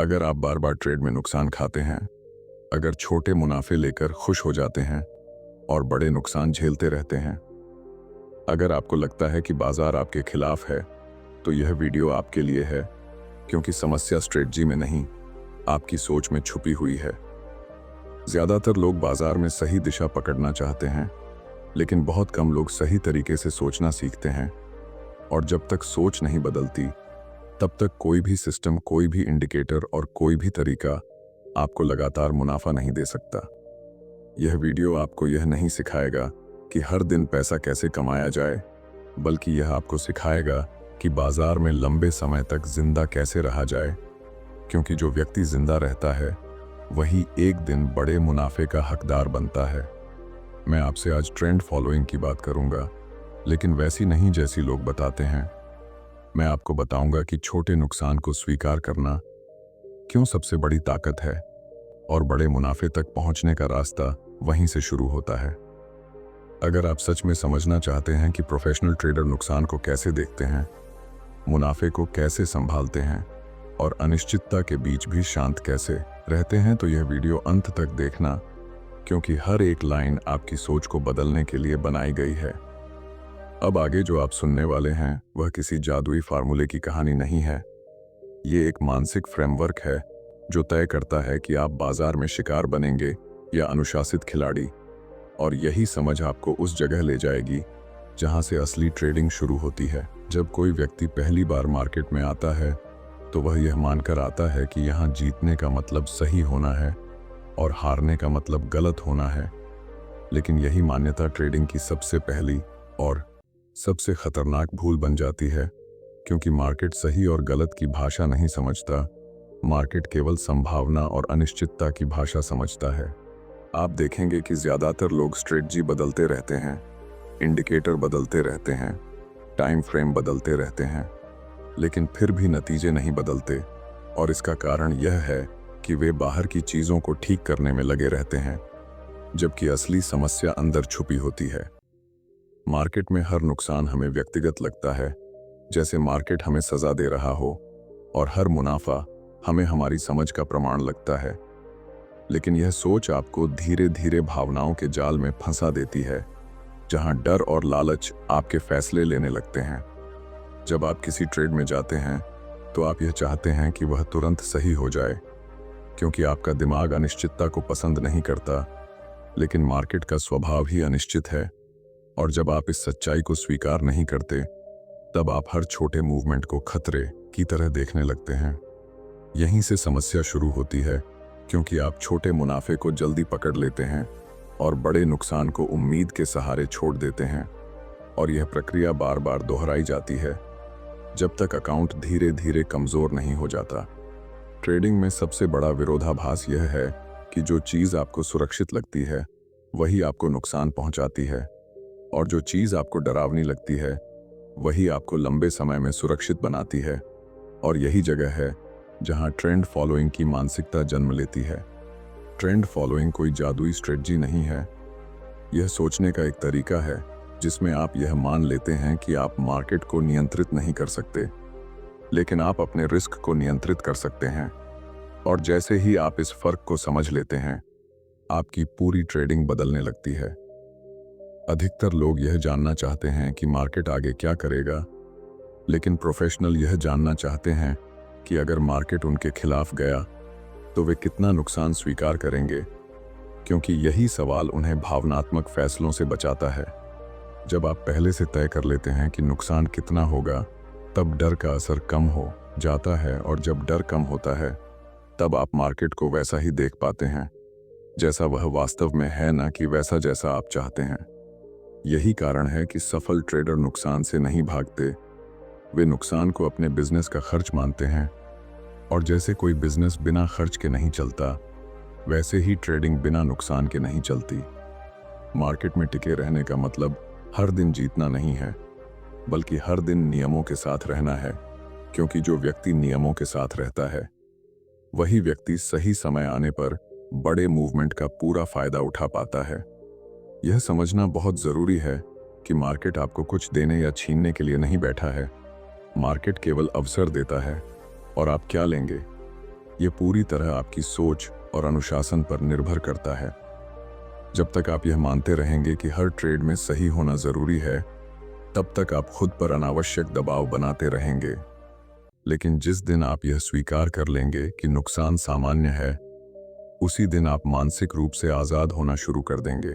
अगर आप बार बार ट्रेड में नुकसान खाते हैं, अगर छोटे मुनाफे लेकर खुश हो जाते हैं और बड़े नुकसान झेलते रहते हैं, अगर आपको लगता है कि बाजार आपके खिलाफ है, तो यह वीडियो आपके लिए है, क्योंकि समस्या स्ट्रेटजी में नहीं, आपकी सोच में छुपी हुई है। ज्यादातर लोग बाजार में सही दिशा पकड़ना चाहते हैं, लेकिन बहुत कम लोग सही तरीके से सोचना सीखते हैं। और जब तक सोच नहीं बदलती, तब तक कोई भी सिस्टम, कोई भी इंडिकेटर और कोई भी तरीका आपको लगातार मुनाफा नहीं दे सकता। यह वीडियो आपको यह नहीं सिखाएगा कि हर दिन पैसा कैसे कमाया जाए, बल्कि यह आपको सिखाएगा कि बाजार में लंबे समय तक जिंदा कैसे रहा जाए, क्योंकि जो व्यक्ति जिंदा रहता है वही एक दिन बड़े मुनाफे का हकदार बनता है। मैं आपसे आज ट्रेंड फॉलोइंग की बात करूंगा, लेकिन वैसी नहीं जैसी लोग बताते हैं। मैं आपको बताऊंगा कि छोटे नुकसान को स्वीकार करना क्यों सबसे बड़ी ताकत है और बड़े मुनाफे तक पहुंचने का रास्ता वहीं से शुरू होता है। अगर आप सच में समझना चाहते हैं कि प्रोफेशनल ट्रेडर नुकसान को कैसे देखते हैं, मुनाफे को कैसे संभालते हैं और अनिश्चितता के बीच भी शांत कैसे रहते हैं, तो यह वीडियो अंत तक देखना, क्योंकि हर एक लाइन आपकी सोच को बदलने के लिए बनाई गई है। अब आगे जो आप सुनने वाले हैं वह किसी जादुई फार्मूले की कहानी नहीं है। ये एक मानसिक फ्रेमवर्क है जो तय करता है कि आप बाजार में शिकार बनेंगे या अनुशासित खिलाड़ी। और यही समझ आपको उस जगह ले जाएगी जहां से असली ट्रेडिंग शुरू होती है। जब कोई व्यक्ति पहली बार मार्केट में आता है, तो वह यह मानकर आता है कि यहां जीतने का मतलब सही होना है और हारने का मतलब गलत होना है। लेकिन यही मान्यता ट्रेडिंग की सबसे पहली और सबसे खतरनाक भूल बन जाती है, क्योंकि मार्केट सही और गलत की भाषा नहीं समझता। मार्केट केवल संभावना और अनिश्चितता की भाषा समझता है। आप देखेंगे कि ज्यादातर लोग स्ट्रेटजी बदलते रहते हैं, इंडिकेटर बदलते रहते हैं, टाइम फ्रेम बदलते रहते हैं, लेकिन फिर भी नतीजे नहीं बदलते। और इसका कारण यह है कि वे बाहर की चीजों को ठीक करने में लगे रहते हैं, जबकि असली समस्या अंदर छुपी होती है। मार्केट में हर नुकसान हमें व्यक्तिगत लगता है, जैसे मार्केट हमें सजा दे रहा हो, और हर मुनाफा हमें हमारी समझ का प्रमाण लगता है। लेकिन यह सोच आपको धीरे धीरे भावनाओं के जाल में फंसा देती है, जहां डर और लालच आपके फैसले लेने लगते हैं। जब आप किसी ट्रेड में जाते हैं, तो आप यह चाहते हैं कि वह तुरंत सही हो जाए, क्योंकि आपका दिमाग अनिश्चितता को पसंद नहीं करता। लेकिन मार्केट का स्वभाव ही अनिश्चित है, और जब आप इस सच्चाई को स्वीकार नहीं करते, तब आप हर छोटे मूवमेंट को खतरे की तरह देखने लगते हैं। यहीं से समस्या शुरू होती है, क्योंकि आप छोटे मुनाफे को जल्दी पकड़ लेते हैं और बड़े नुकसान को उम्मीद के सहारे छोड़ देते हैं। और यह प्रक्रिया बार बार दोहराई जाती है, जब तक अकाउंट धीरे धीरे कमजोर नहीं हो जाता। ट्रेडिंग में सबसे बड़ा विरोधाभास यह है कि जो चीज़ आपको सुरक्षित लगती है, वही आपको नुकसान पहुंचाती है, और जो चीज़ आपको डरावनी लगती है, वही आपको लंबे समय में सुरक्षित बनाती है। और यही जगह है जहां ट्रेंड फॉलोइंग की मानसिकता जन्म लेती है। ट्रेंड फॉलोइंग कोई जादुई स्ट्रेटजी नहीं है। यह सोचने का एक तरीका है जिसमें आप यह मान लेते हैं कि आप मार्केट को नियंत्रित नहीं कर सकते, लेकिन आप अपने रिस्क को नियंत्रित कर सकते हैं। और जैसे ही आप इस फर्क को समझ लेते हैं, आपकी पूरी ट्रेडिंग बदलने लगती है। अधिकतर लोग यह जानना चाहते हैं कि मार्केट आगे क्या करेगा, लेकिन प्रोफेशनल यह जानना चाहते हैं कि अगर मार्केट उनके खिलाफ गया, तो वे कितना नुकसान स्वीकार करेंगे, क्योंकि यही सवाल उन्हें भावनात्मक फैसलों से बचाता है। जब आप पहले से तय कर लेते हैं कि नुकसान कितना होगा, तब डर का असर कम हो जाता है, और जब डर कम होता है, तब आप मार्केट को वैसा ही देख पाते हैं जैसा वह वास्तव में है, ना कि वैसा जैसा आप चाहते हैं। यही कारण है कि सफल ट्रेडर नुकसान से नहीं भागते, वे नुकसान को अपने बिजनेस का खर्च मानते हैं। और जैसे कोई बिजनेस बिना खर्च के नहीं चलता, वैसे ही ट्रेडिंग बिना नुकसान के नहीं चलती। मार्केट में टिके रहने का मतलब हर दिन जीतना नहीं है, बल्कि हर दिन नियमों के साथ रहना है, क्योंकि जो व्यक्ति नियमों के साथ रहता है, वही व्यक्ति सही समय आने पर बड़े मूवमेंट का पूरा फायदा उठा पाता है। यह समझना बहुत जरूरी है कि मार्केट आपको कुछ देने या छीनने के लिए नहीं बैठा है। मार्केट केवल अवसर देता है, और आप क्या लेंगे, ये पूरी तरह आपकी सोच और अनुशासन पर निर्भर करता है। जब तक आप यह मानते रहेंगे कि हर ट्रेड में सही होना जरूरी है, तब तक आप खुद पर अनावश्यक दबाव बनाते रहेंगे। लेकिन जिस दिन आप यह स्वीकार कर लेंगे कि नुकसान सामान्य है, उसी दिन आप मानसिक रूप से आज़ाद होना शुरू कर देंगे।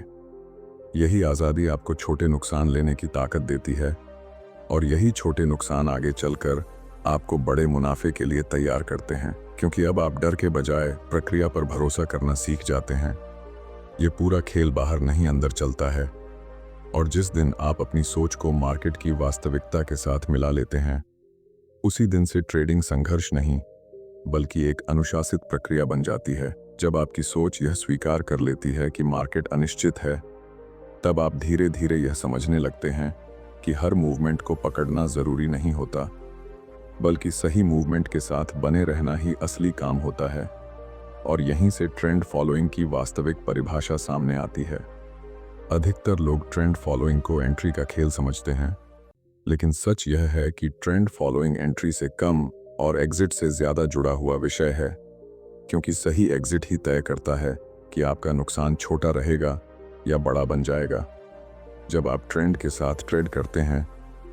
यही आज़ादी आपको छोटे नुकसान लेने की ताकत देती है, और यही छोटे नुकसान आगे चलकर आपको बड़े मुनाफे के लिए तैयार करते हैं, क्योंकि अब आप डर के बजाय प्रक्रिया पर भरोसा करना सीख जाते हैं। ये पूरा खेल बाहर नहीं अंदर चलता है, और जिस दिन आप अपनी सोच को मार्केट की वास्तविकता के साथ मिला लेते हैं, उसी दिन से ट्रेडिंग संघर्ष नहीं बल्कि एक अनुशासित प्रक्रिया बन जाती है। जब आपकी सोच यह स्वीकार कर लेती है कि मार्केट अनिश्चित है, तब आप धीरे धीरे यह समझने लगते हैं कि हर मूवमेंट को पकड़ना जरूरी नहीं होता, बल्कि सही मूवमेंट के साथ बने रहना ही असली काम होता है। और यहीं से ट्रेंड फॉलोइंग की वास्तविक परिभाषा सामने आती है। अधिकतर लोग ट्रेंड फॉलोइंग को एंट्री का खेल समझते हैं, लेकिन सच यह है कि ट्रेंड फॉलोइंग एंट्री से कम और एग्जिट से ज्यादा जुड़ा हुआ विषय है, क्योंकि सही एग्जिट ही तय करता है कि आपका नुकसान छोटा रहेगा या बड़ा बन जाएगा। जब आप ट्रेंड के साथ ट्रेड करते हैं,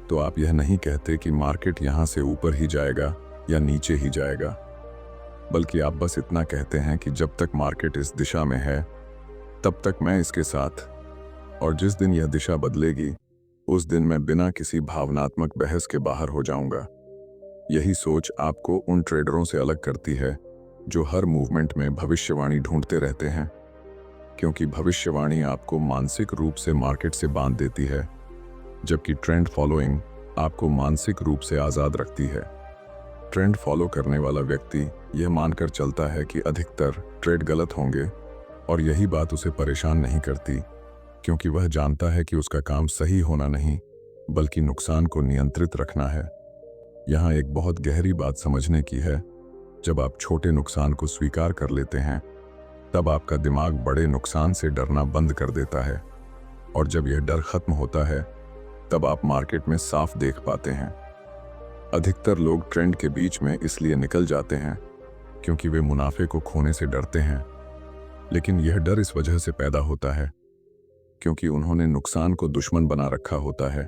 तो आप यह नहीं कहते कि मार्केट यहां से ऊपर ही जाएगा या नीचे ही जाएगा, बल्कि आप बस इतना कहते हैं कि जब तक मार्केट इस दिशा में है, तब तक मैं इसके साथ, और जिस दिन यह दिशा बदलेगी, उस दिन मैं बिना किसी भावनात्मक बहस के बाहर हो जाऊंगा। यही सोच आपको उन ट्रेडरों से अलग करती है जो हर मूवमेंट में भविष्यवाणी ढूंढते रहते हैं, क्योंकि भविष्यवाणी आपको मानसिक रूप से मार्केट से बांध देती है, जबकि ट्रेंड फॉलोइंग आपको मानसिक रूप से आज़ाद रखती है। ट्रेंड फॉलो करने वाला व्यक्ति यह मानकर चलता है कि अधिकतर ट्रेड गलत होंगे, और यही बात उसे परेशान नहीं करती, क्योंकि वह जानता है कि उसका काम सही होना नहीं बल्कि नुकसान को नियंत्रित रखना है। यहाँ एक बहुत गहरी बात समझने की है। जब आप छोटे नुकसान को स्वीकार कर लेते हैं, तब आपका दिमाग बड़े नुकसान से डरना बंद कर देता है, और जब यह डर खत्म होता है, तब आप मार्केट में साफ देख पाते हैं। अधिकतर लोग ट्रेंड के बीच में इसलिए निकल जाते हैं क्योंकि वे मुनाफे को खोने से डरते हैं, लेकिन यह डर इस वजह से पैदा होता है क्योंकि उन्होंने नुकसान को दुश्मन बना रखा होता है,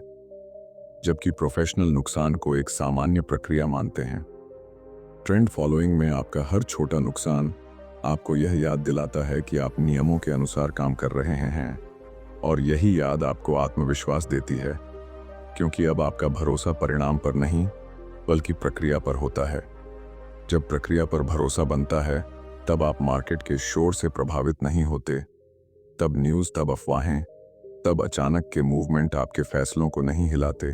जबकि प्रोफेशनल नुकसान को एक सामान्य प्रक्रिया मानते हैं। ट्रेंड फॉलोइंग में आपका हर छोटा नुकसान आपको यह याद दिलाता है कि आप नियमों के अनुसार काम कर रहे हैं, और यही याद आपको आत्मविश्वास देती है, क्योंकि अब आपका भरोसा परिणाम पर नहीं बल्कि प्रक्रिया पर होता है। जब प्रक्रिया पर भरोसा बनता है, तब आप मार्केट के शोर से प्रभावित नहीं होते। तब न्यूज़, तब अफवाहें, तब अचानक के मूवमेंट आपके फैसलों को नहीं हिलाते,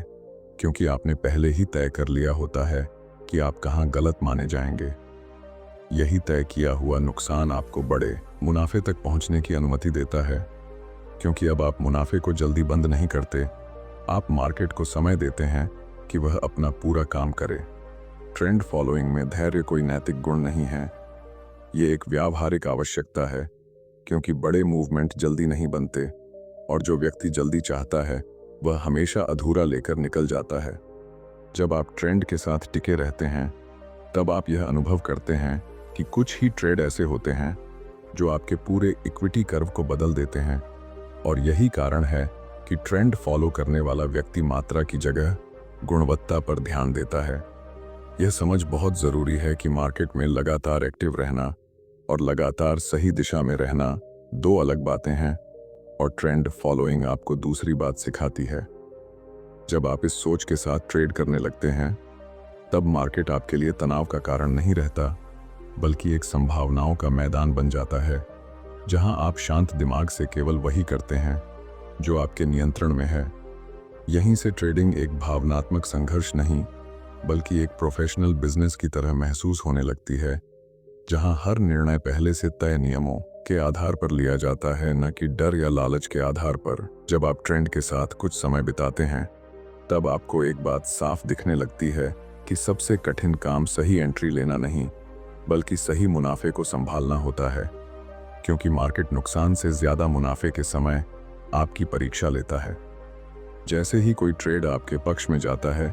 क्योंकि आपने पहले ही तय कर लिया होता है कि आप कहां गलत माने जाएंगे। यही तय किया हुआ नुकसान आपको बड़े मुनाफे तक पहुंचने की अनुमति देता है, क्योंकि अब आप मुनाफे को जल्दी बंद नहीं करते, आप मार्केट को समय देते हैं कि वह अपना पूरा काम करे। ट्रेंड फॉलोइंग में धैर्य कोई नैतिक गुण नहीं है, ये एक व्यावहारिक आवश्यकता है, क्योंकि बड़े मूवमेंट जल्दी नहीं बनते, और जो व्यक्ति जल्दी चाहता है वह हमेशा अधूरा लेकर निकल जाता है। जब आप ट्रेंड के साथ टिके रहते हैं, तब आप यह अनुभव करते हैं कि कुछ ही ट्रेड ऐसे होते हैं जो आपके पूरे इक्विटी कर्व को बदल देते हैं, और यही कारण है कि ट्रेंड फॉलो करने वाला व्यक्ति मात्रा की जगह गुणवत्ता पर ध्यान देता है। यह समझ बहुत जरूरी है कि मार्केट में लगातार एक्टिव रहना और लगातार सही दिशा में रहना दो अलग बातें हैं, और ट्रेंड फॉलोइंग आपको दूसरी बात सिखाती है। जब आप इस सोच के साथ ट्रेड करने लगते हैं, तब मार्केट आपके लिए तनाव का कारण नहीं रहता, बल्कि एक संभावनाओं का मैदान बन जाता है, जहां आप शांत दिमाग से केवल वही करते हैं जो आपके नियंत्रण में है। यहीं से ट्रेडिंग एक भावनात्मक संघर्ष नहीं बल्कि एक प्रोफेशनल बिजनेस की तरह महसूस होने लगती है, जहां हर निर्णय पहले से तय नियमों के आधार पर लिया जाता है, न कि डर या लालच के आधार पर। जब आप ट्रेंड के साथ कुछ समय बिताते हैं, तब आपको एक बात साफ दिखने लगती है कि सबसे कठिन काम सही एंट्री लेना नहीं बल्कि सही मुनाफे को संभालना होता है, क्योंकि मार्केट नुकसान से ज्यादा मुनाफे के समय आपकी परीक्षा लेता है। जैसे ही कोई ट्रेड आपके पक्ष में जाता है,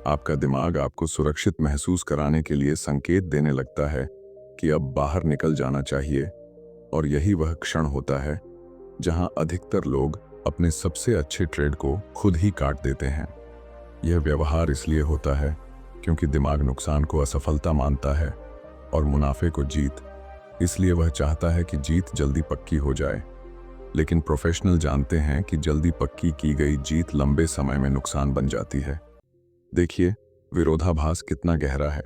आपका दिमाग आपको सुरक्षित महसूस कराने के लिए संकेत देने लगता है कि अब बाहर निकल जाना चाहिए, और यही वह क्षण होता है जहां अधिकतर लोग अपने सबसे अच्छे ट्रेड को खुद ही काट देते हैं। यह व्यवहार इसलिए होता है क्योंकि दिमाग नुकसान को असफलता मानता है और मुनाफे को जीत। इसलिए वह चाहता है कि जीत जल्दी पक्की हो जाए। लेकिन प्रोफेशनल जानते हैं कि जल्दी पक्की की गई जीत लंबे समय में नुकसान बन जाती है। देखिए, विरोधाभास कितना गहरा है।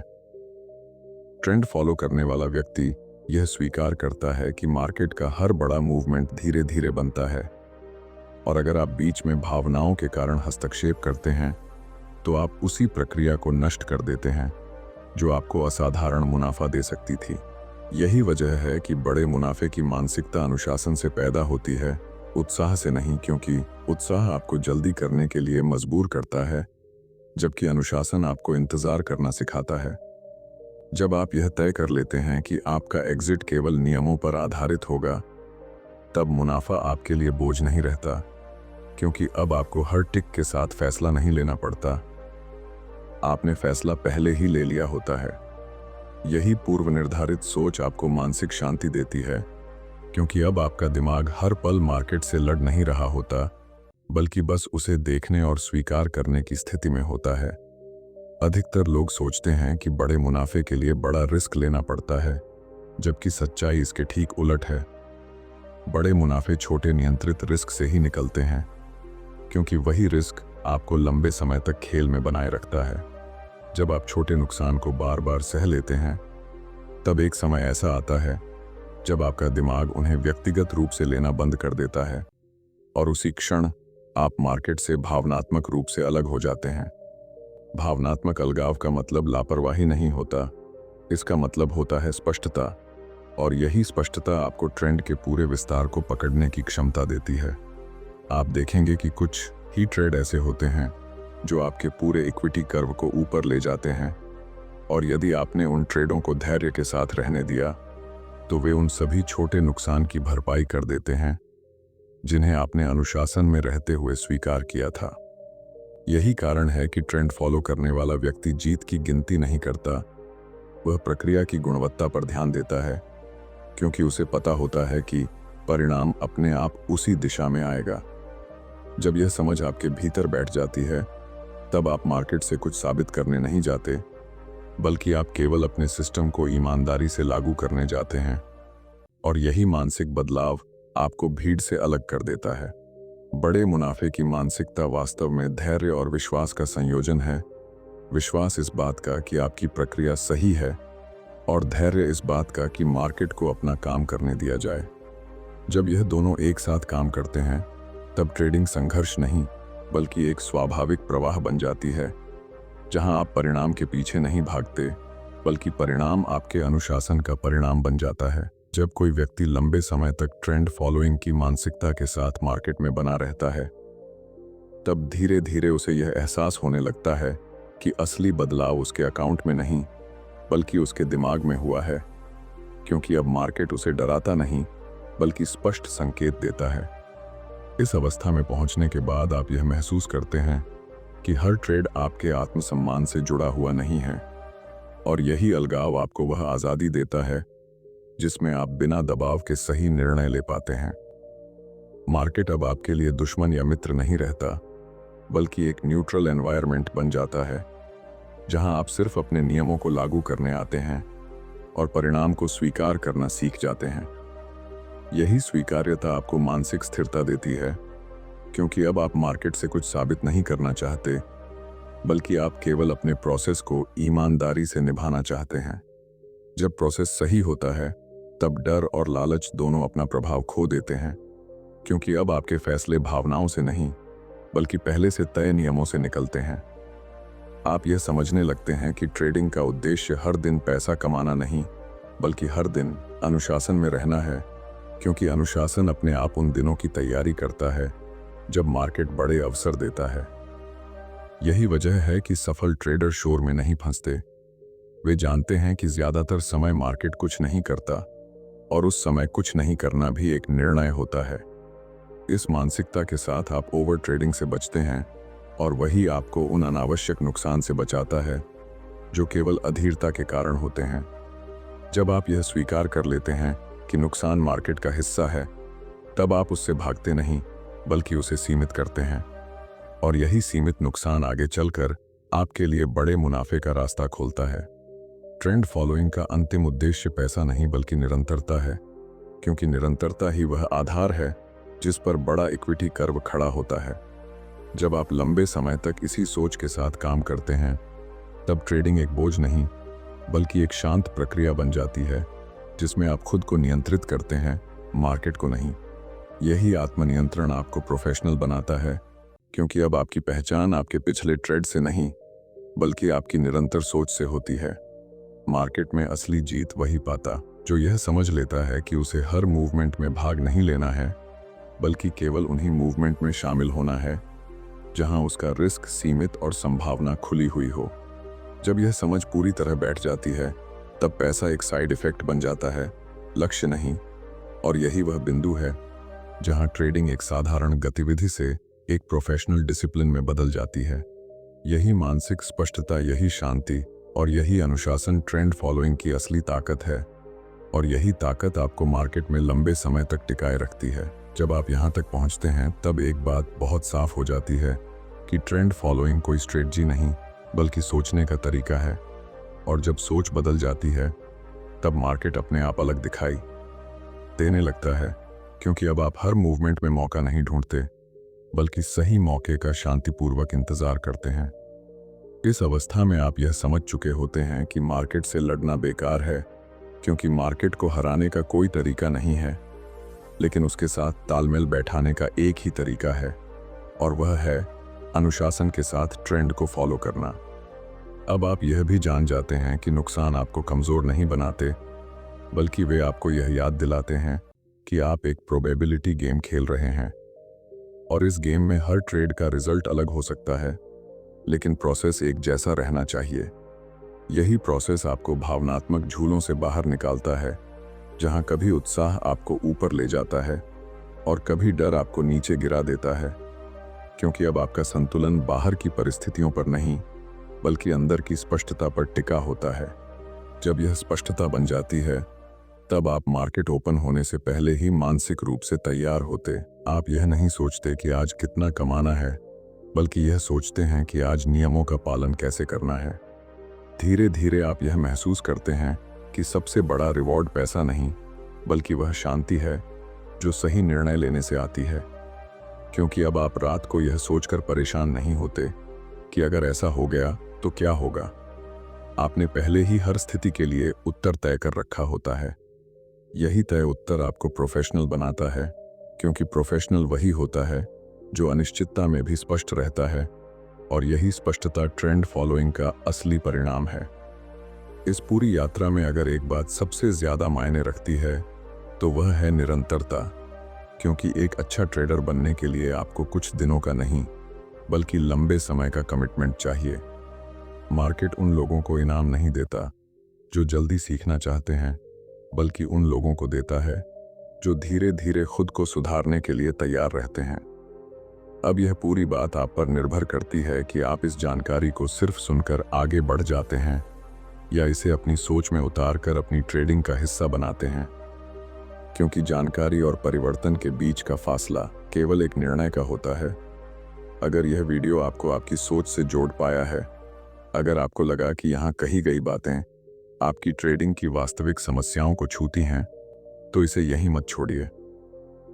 ट्रेंड फॉलो करने वाला व्यक्ति यह स्वीकार करता है कि मार्केट का हर बड़ा मूवमेंट धीरे धीरे बनता है, और अगर आप बीच में भावनाओं के कारण हस्तक्षेप करते हैं तो आप उसी प्रक्रिया को नष्ट कर देते हैं जो आपको असाधारण मुनाफा दे सकती थी। यही वजह है कि बड़े मुनाफे की मानसिकता अनुशासन से पैदा होती है, उत्साह से नहीं, क्योंकि उत्साह आपको जल्दी करने के लिए मजबूर करता है, जबकि अनुशासन आपको इंतजार करना सिखाता है। जब आप यह तय कर लेते हैं कि आपका एग्जिट केवल नियमों पर आधारित होगा, तब मुनाफा आपके लिए बोझ नहीं रहता, क्योंकि अब आपको हर टिक के साथ फैसला नहीं लेना पड़ता। आपने फैसला पहले ही ले लिया होता है। यही पूर्व निर्धारित सोच आपको मानसिक शांति देती है, क्योंकि अब आपका दिमाग हर पल मार्केट से लड़ नहीं रहा होता, बल्कि बस उसे देखने और स्वीकार करने की स्थिति में होता है। अधिकतर लोग सोचते हैं कि बड़े मुनाफे के लिए बड़ा रिस्क लेना पड़ता है, जबकि सच्चाई इसके ठीक उलट है। बड़े मुनाफे छोटे नियंत्रित रिस्क से ही निकलते हैं, क्योंकि वही रिस्क आपको लंबे समय तक खेल में बनाए रखता है। जब आप छोटे नुकसान को बार बार सह लेते हैं, तब एक समय ऐसा आता है जब आपका दिमाग उन्हें व्यक्तिगत रूप से लेना बंद कर देता है, और उसी क्षण आप मार्केट से भावनात्मक रूप से अलग हो जाते हैं। भावनात्मक अलगाव का मतलब लापरवाही नहीं होता, इसका मतलब होता है स्पष्टता, और यही स्पष्टता आपको ट्रेंड के पूरे विस्तार को पकड़ने की क्षमता देती है। आप देखेंगे कि कुछ ही ट्रेड ऐसे होते हैं जो आपके पूरे इक्विटी कर्व को ऊपर ले जाते हैं, और यदि आपने उन ट्रेडों को धैर्य के साथ रहने दिया तो वे उन सभी छोटे नुकसान की भरपाई कर देते हैं जिन्हें आपने अनुशासन में रहते हुए स्वीकार किया था। यही कारण है कि ट्रेंड फॉलो करने वाला व्यक्ति जीत की गिनती नहीं करता, वह प्रक्रिया की गुणवत्ता पर ध्यान देता है, क्योंकि उसे पता होता है कि परिणाम अपने आप उसी दिशा में आएगा। जब यह समझ आपके भीतर बैठ जाती है, तब आप मार्केट से कुछ साबित करने नहीं जाते, बल्कि आप केवल अपने सिस्टम को ईमानदारी से लागू करने जाते हैं, और यही मानसिक बदलाव आपको भीड़ से अलग कर देता है। बड़े मुनाफे की मानसिकता वास्तव में धैर्य और विश्वास का संयोजन है। विश्वास इस बात का कि आपकी प्रक्रिया सही है, और धैर्य इस बात का कि मार्केट को अपना काम करने दिया जाए। जब यह दोनों एक साथ काम करते हैं, तब ट्रेडिंग संघर्ष नहीं, बल्कि एक स्वाभाविक प्रवाह बन जाती है, जहां आप परिणाम के पीछे नहीं भागते, बल्कि परिणाम आपके अनुशासन का परिणाम बन जाता है। जब कोई व्यक्ति लंबे समय तक ट्रेंड फॉलोइंग की मानसिकता के साथ मार्केट में बना रहता है, तब धीरे धीरे उसे यह एहसास होने लगता है कि असली बदलाव उसके अकाउंट में नहीं, बल्कि उसके दिमाग में हुआ है, क्योंकि अब मार्केट उसे डराता नहीं, बल्कि स्पष्ट संकेत देता है। इस अवस्था में पहुंचने के बाद आप यह महसूस करते हैं कि हर ट्रेड आपके आत्मसम्मान से जुड़ा हुआ नहीं है, और यही अलगाव आपको वह आज़ादी देता है जिसमें आप बिना दबाव के सही निर्णय ले पाते हैं। मार्केट अब आपके लिए दुश्मन या मित्र नहीं रहता, बल्कि एक न्यूट्रल एनवायरनमेंट बन जाता है, जहां आप सिर्फ अपने नियमों को लागू करने आते हैं और परिणाम को स्वीकार करना सीख जाते हैं। यही स्वीकार्यता आपको मानसिक स्थिरता देती है, क्योंकि अब आप मार्केट से कुछ साबित नहीं करना चाहते, बल्कि आप केवल अपने प्रोसेस को ईमानदारी से निभाना चाहते हैं। जब प्रोसेस सही होता है, तब डर और लालच दोनों अपना प्रभाव खो देते हैं, क्योंकि अब आपके फैसले भावनाओं से नहीं, बल्कि पहले से तय नियमों से निकलते हैं। आप यह समझने लगते हैं कि ट्रेडिंग का उद्देश्य हर दिन पैसा कमाना नहीं, बल्कि हर दिन अनुशासन में रहना है, क्योंकि अनुशासन अपने आप उन दिनों की तैयारी करता है जब मार्केट बड़े अवसर देता है। यही वजह है कि सफल ट्रेडर शोर में नहीं फंसते। वे जानते हैं कि ज्यादातर समय मार्केट कुछ नहीं करता, और उस समय कुछ नहीं करना भी एक निर्णय होता है। इस मानसिकता के साथ आप ओवर ट्रेडिंग से बचते हैं, और वही आपको उन अनावश्यक नुकसान से बचाता है जो केवल अधीरता के कारण होते हैं। जब आप यह स्वीकार कर लेते हैं कि नुकसान मार्केट का हिस्सा है, तब आप उससे भागते नहीं बल्कि उसे सीमित करते हैं। और यही सीमित नुकसान आगे चलकर आपके लिए बड़े मुनाफे का रास्ता खोलता है। ट्रेंड फॉलोइंग का अंतिम उद्देश्य पैसा नहीं बल्कि निरंतरता है, क्योंकि निरंतरता ही वह आधार है जिस पर बड़ा इक्विटी कर्व खड़ा होता है। जब आप लंबे समय तक इसी सोच के साथ काम करते हैं, तब ट्रेडिंग एक बोझ नहीं बल्कि एक शांत प्रक्रिया बन जाती है जिसमें आप खुद को नियंत्रित करते हैं, मार्केट को नहीं। यही आत्मनियंत्रण आपको प्रोफेशनल बनाता है, क्योंकि अब आपकी पहचान आपके पिछले ट्रेड से नहीं बल्कि आपकी निरंतर सोच से होती है। मार्केट में असली जीत वही पाता जो यह समझ लेता है कि उसे हर मूवमेंट में भाग नहीं लेना है बल्कि केवल उन्हीं मूवमेंट में शामिल होना है जहां उसका रिस्क सीमित और संभावना खुली हुई हो। जब यह समझ पूरी तरह बैठ जाती है, तब पैसा एक साइड इफेक्ट बन जाता है, लक्ष्य नहीं। और यही वह बिंदु है जहां ट्रेडिंग एक साधारण गतिविधि से एक प्रोफेशनल डिसिप्लिन में बदल जाती है। यही मानसिक स्पष्टता, यही शांति और यही अनुशासन ट्रेंड फॉलोइंग की असली ताकत है। और यही ताकत आपको मार्केट में लंबे समय तक टिकाए रखती है। जब आप यहाँ तक पहुँचते हैं, तब एक बात बहुत साफ हो जाती है कि ट्रेंड फॉलोइंग कोई स्ट्रेटजी नहीं बल्कि सोचने का तरीका है। और जब सोच बदल जाती है, तब मार्केट अपने आप अलग दिखाई देने लगता है, क्योंकि अब आप हर मूवमेंट में मौका नहीं ढूंढते बल्कि सही मौके का शांतिपूर्वक इंतजार करते हैं। इस अवस्था में आप यह समझ चुके होते हैं कि मार्केट से लड़ना बेकार है, क्योंकि मार्केट को हराने का कोई तरीका नहीं है, लेकिन उसके साथ तालमेल बैठाने का एक ही तरीका है, और वह है अनुशासन के साथ ट्रेंड को फॉलो करना। अब आप यह भी जान जाते हैं कि नुकसान आपको कमज़ोर नहीं बनाते बल्कि वे आपको यह याद दिलाते हैं कि आप एक प्रोबेबिलिटी गेम खेल रहे हैं। और इस गेम में हर ट्रेड का रिजल्ट अलग हो सकता है, लेकिन प्रोसेस एक जैसा रहना चाहिए। यही प्रोसेस आपको भावनात्मक झूलों से बाहर निकालता है, जहां कभी उत्साह आपको ऊपर ले जाता है और कभी डर आपको नीचे गिरा देता है, क्योंकि अब आपका संतुलन बाहर की परिस्थितियों पर नहीं बल्कि अंदर की स्पष्टता पर टिका होता है। जब यह स्पष्टता बन जाती है, तब आप मार्केट ओपन होने से पहले ही मानसिक रूप से तैयार होते। आप यह नहीं सोचते कि आज कितना कमाना है, बल्कि यह सोचते हैं कि आज नियमों का पालन कैसे करना है। धीरे धीरे आप यह महसूस करते हैं कि सबसे बड़ा रिवॉर्ड पैसा नहीं बल्कि वह शांति है जो सही निर्णय लेने से आती है, क्योंकि अब आप रात को यह सोचकर परेशान नहीं होते कि अगर ऐसा हो गया तो क्या होगा। आपने पहले ही हर स्थिति के लिए उत्तर तय कर रखा होता है। यही तय उत्तर आपको प्रोफेशनल बनाता है, क्योंकि प्रोफेशनल वही होता है जो अनिश्चितता में भी स्पष्ट रहता है, और यही स्पष्टता ट्रेंड फॉलोइंग का असली परिणाम है। इस पूरी यात्रा में अगर एक बात सबसे ज्यादा मायने रखती है तो वह है निरंतरता, क्योंकि एक अच्छा ट्रेडर बनने के लिए आपको कुछ दिनों का नहीं बल्कि लंबे समय का कमिटमेंट चाहिए। मार्केट उन लोगों को इनाम नहीं देता जो जल्दी सीखना चाहते हैं, बल्कि उन लोगों को देता है जो धीरे धीरे खुद को सुधारने के लिए तैयार रहते हैं। अब यह पूरी बात आप पर निर्भर करती है कि आप इस जानकारी को सिर्फ सुनकर आगे बढ़ जाते हैं या इसे अपनी सोच में उतार कर अपनी ट्रेडिंग का हिस्सा बनाते हैं, क्योंकि जानकारी और परिवर्तन के बीच का फासला केवल एक निर्णय का होता है। अगर यह वीडियो आपको आपकी सोच से जोड़ पाया है, अगर आपको लगा कि यहाँ कही गई बातें आपकी ट्रेडिंग की वास्तविक समस्याओं को छूती हैं, तो इसे यहीं मत छोड़िए।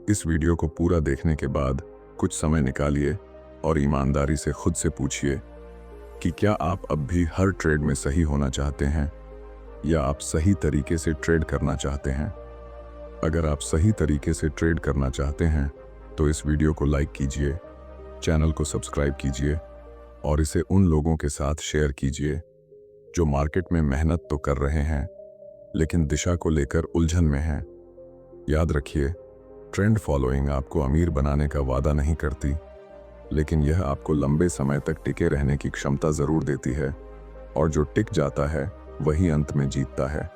इस वीडियो को पूरा देखने के बाद कुछ समय निकालिए और ईमानदारी से खुद से पूछिए कि क्या आप अब भी हर ट्रेड में सही होना चाहते हैं या आप सही तरीके से ट्रेड करना चाहते हैं। अगर आप सही तरीके से ट्रेड करना चाहते हैं तो इस वीडियो को लाइक कीजिए, चैनल को सब्सक्राइब कीजिए और इसे उन लोगों के साथ शेयर कीजिए जो मार्केट में मेहनत तो कर रहे हैं लेकिन दिशा को लेकर उलझन में हैं। याद रखिए, ट्रेंड फॉलोइंग आपको अमीर बनाने का वादा नहीं करती, लेकिन यह आपको लंबे समय तक टिके रहने की क्षमता जरूर देती है, और जो टिक जाता है वही अंत में जीतता है।